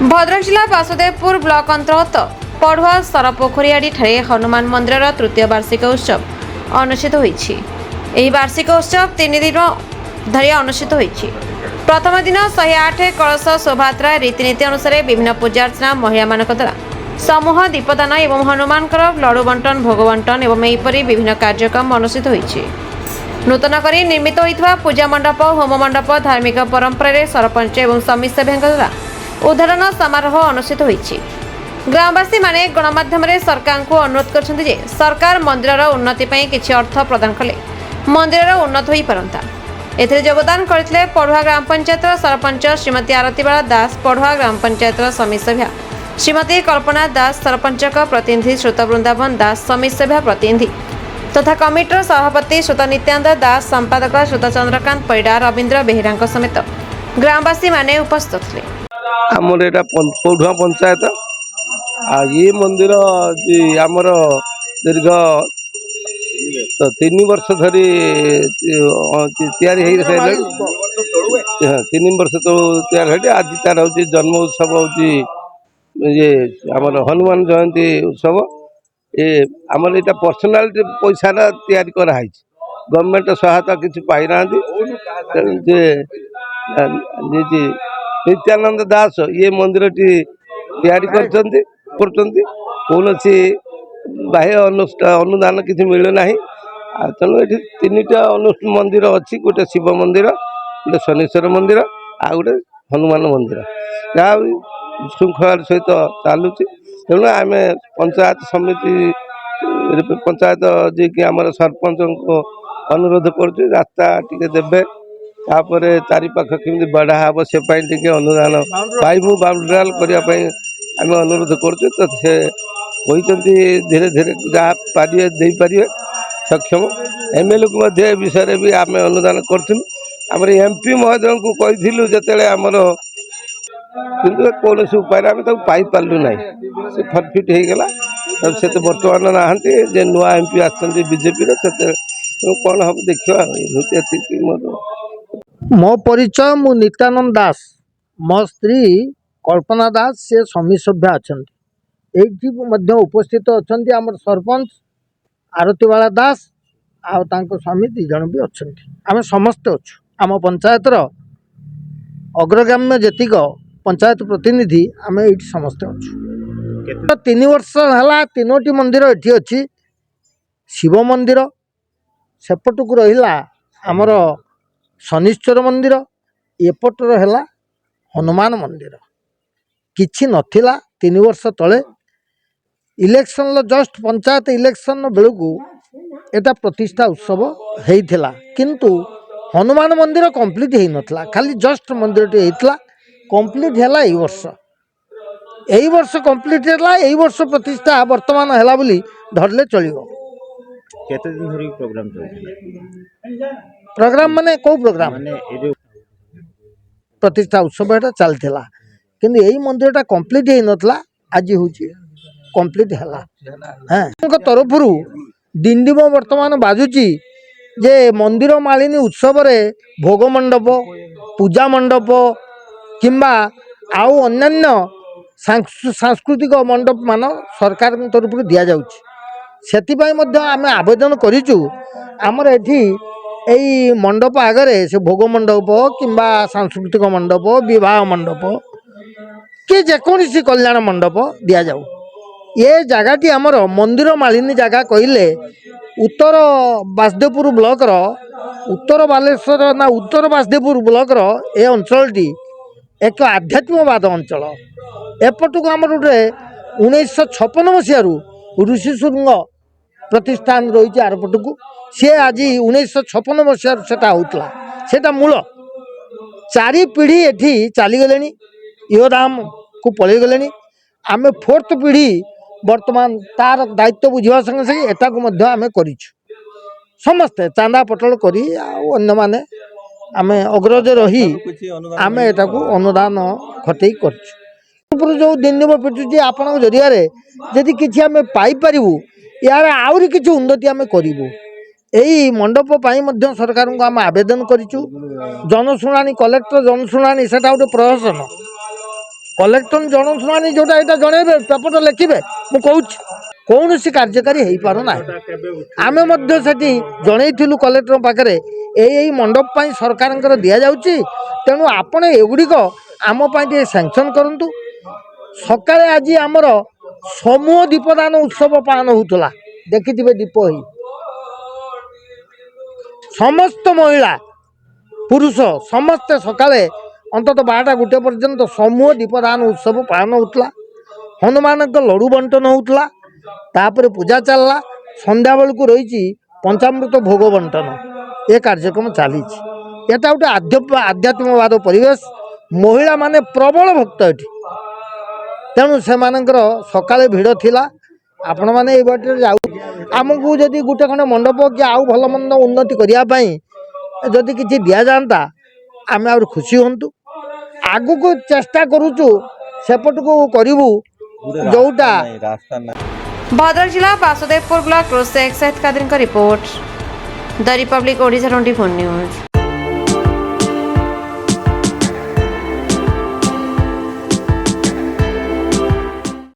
भद्रक जिला वासुदेवपुर ब्लॉक अंतर्गत पढ़ुआ सरपोखरियाड़ी ठारे हनुमान मंदिर तृतीय वार्षिक उत्सव अनुष्ठित होईछि। एही वार्षिक उत्सव 3 दिन धरि अनुष्ठित होईछि। प्रथम दिन 108 कलश शोभायात्रा रीतिनीति अनुसार विभिन्न पूजा अर्चना महिला मान द्वारा समूह दीपदान एवं हनुमान लड्डू बंटन भोग बंटन एवं एहीपरि विभिन्न कार्यक्रम अनुष्ठित होईछि। नूतन करी निर्मित होइथवा पूजा मंडप होम मंडप धार्मिक परंपरा सरपंच एवं समिति सभ्यों द्वारा उद्घाटन समारोह अनुष्ठित होईछि। ग्रामवासी माने गणमाध्यम सरकार को अनुरोध करछन्ति जे सरकार मंदिर उन्नति पई किछि अर्थ प्रदान कले मंदिर उन्नत होई परंता। एथिरे योगदान करथिले पढ़ुआ ग्राम पंचायत सरपंच श्रीमती आरतीबाला दास, पढ़ुआ ग्राम पंचायत समिति सभ्या श्रीमती कल्पना दास, सरपंच प्रतिनिधि श्रोत वृंदावन दास, समिति सभ्या प्रतिनिधि तथा कमिटर सभापति श्रोत नित्यानंद दास, संपादक श्रोत चंद्रकांत परिडा, रवींद्र बेहेरा समेत ग्रामवासी माने उपस्थित थे। आमर एटा पौढ़ुआ पंचायत ये मंदिर आमर दीर्घ 3 वर्ष धरी तैयारी 3 वर्ष तो तैयारी आज तार हूँ जन्म उत्सव हूँ ये आमर हनुमान जयंती उत्सव ये आमर यहाँ पर्सनाल पैसा तैयारी कराई गवर्नमेंट सहायता किसी पाई ना नित्यानंद दास ये मंदिर टी तैयारी कौन बाह्य अनुदान किसी मिलना तेणु ये 3टा मंदिर अच्छी गोटे शिव मंदिर गोटे शनेश्वर मंदिर आ गोटे हनुमान मंदिर जहाँ श्रृंखला सहित चलुची तेणु आम पंचायत समिति पंचायत जी कि आम सरपंच को अनुरोध कर रास्ता टी देवे तापर चारिपाख केमी बढ़ा हे से टे अनुदान पाइबू बाउंड्राल करने आम अनुरोध करुँ तो से कहते धीरे धीरे जहाँ पारे दे पारे सक्षम एमएलए को विषय भी आम अनुदान करूँ आम एमपी महोदय को कहीलु जिते आमर किंतु कौन उपाय आम पाई पार्लु ना से फरफिट होगला से तो बर्तमान नहांती नुआ एमपी आजेपी कौन हम देखा मो परिचय मु नित्यानंद दास मो स्त्री कल्पना दास से समिति सभ्य अच्छा ये उपस्थित अच्छा आम सरपंच आरतीबाला दास आ स्वामी 2 जन भी अच्छा आम समस्ते अच्छु आम पंचायतर अग्रगाम्य जेतिक पंचायत प्रतिनिधि आम ये समस्ते अच्छु 3 वर्ष है 3टी मंदिर ये अच्छी शिव मंदिर सेपटक रहा आमर शनिश्चर मंदिर एपटर है हनुमान मंदिर किछि नथिला 3 वर्ष तले इलेक्शन जस्ट पंचायत इलेक्शन बेलू एटा प्रतिष्ठा उत्सव होता किंतु हनुमान मंदिर कंप्लीट हो नथला खाली जस्ट मंदिर टी होता कंप्लीट है यही वर्ष कंप्लीट है यही वर्ष प्रतिष्ठा वर्तमान है बोली धरले चलिबो। केते दिन धरि प्रोग्राम प्रोग्राम माने को प्रोग्राम प्रतिष्ठा उत्सव एटा चलथिला किंतु यही मंदिरटा कंप्लीट हो नथला आज होची कंप्लीट हैला हां तरफ डिंडिम वर्तमान बाजुची जे मंदिर मालिनी उत्सव रे भोग मंडप पूजा मंडप किंबा आउ अन्यान्य सांस्कृतिक मंडप मान सरकार तरफ दिया जाउची सेतिपाई मध्य आमे आवेदन करिचु आमर एठी एई मंडप आगरे से भोग मंडप किंबा सांस्कृतिक मंडप विवाह मंडप कि जेकोसी कल्याण मंडप दिया जाऊ ये जगहटी आमर मंदिर मालिनी जगह कहले उत्तर बासदेवपुर ब्लॉक रो उत्तर बालेश्वर ना उत्तर बासदेवपुर ब्लॉक रो ए अंचलटी एक आध्यात्मवाद अंचल एपटू आमर गोटे 1956 मसीह ऋषि शुंग प्रतिष्ठान रही आरपटू सी आज 1956 मसीह से होता से मूल 4 पीढ़ी एठी चलीगले योदाम को पलि गले आम 4th पीढ़ी वर्तमान तार दायित्व बुझा संगे संगे एटा को आम कर समस्ते चांदा पटल करी अन्य माने आम अग्रज रही आम एटा को अनुदान खटे कर जो दिन पिटुची आपण जरिया जदि किसी आम पाइपर यार आउरी किसी उन्नति आम करूँ यही मंडप सरकार को आम आवेदन करूँ जनशुणाणी कलेक्टर जनशुणाणी से गोटे प्रहसन कलेक्टर जनाऊँ जोटा यहाँ जनइबे पेपर लिखे मुझे कौन कार्यकारी हो पारना आम से जनईलु कलेक्टर पाखे यही मंडप सरकार दि जाऊँगी तेणु आपण एगुड़िक आमपाई सैंक्शन करूँ सकाଳେ आज आमर समूह दीपदान उत्सव पालन होता देखिथे दीप ही समस्त महिला पुरुष समस्ते सकाळे अंतत 12टा 1 पर्यंत समूह दीपदान उत्सव पालन होता हनुमान लड़ू बंटन होता तापर पूजा चलला संध्या बेलू रही पंचामृत भोग बंटन ये कार्यक्रम चली यहाँ गोटे आध्यात्मवाद परिवेश महिला माने प्रबल भक्त ये तेणु से सकाळे भिड़ थिला आपण मैंने ये बाटे जाऊ आमको जदि गोटे खंडे मंडप कि आउ भल मंद उन्नति करने जदि किसी दि जाता आम आ खुशी हूँ आगु को चेष्टा करुचु सेपट को करू जोटा रास्ता ना भद्रक जिला बासुदेवपुर ब्लॉक से excise Qadri report the Republic Odisha 24 news.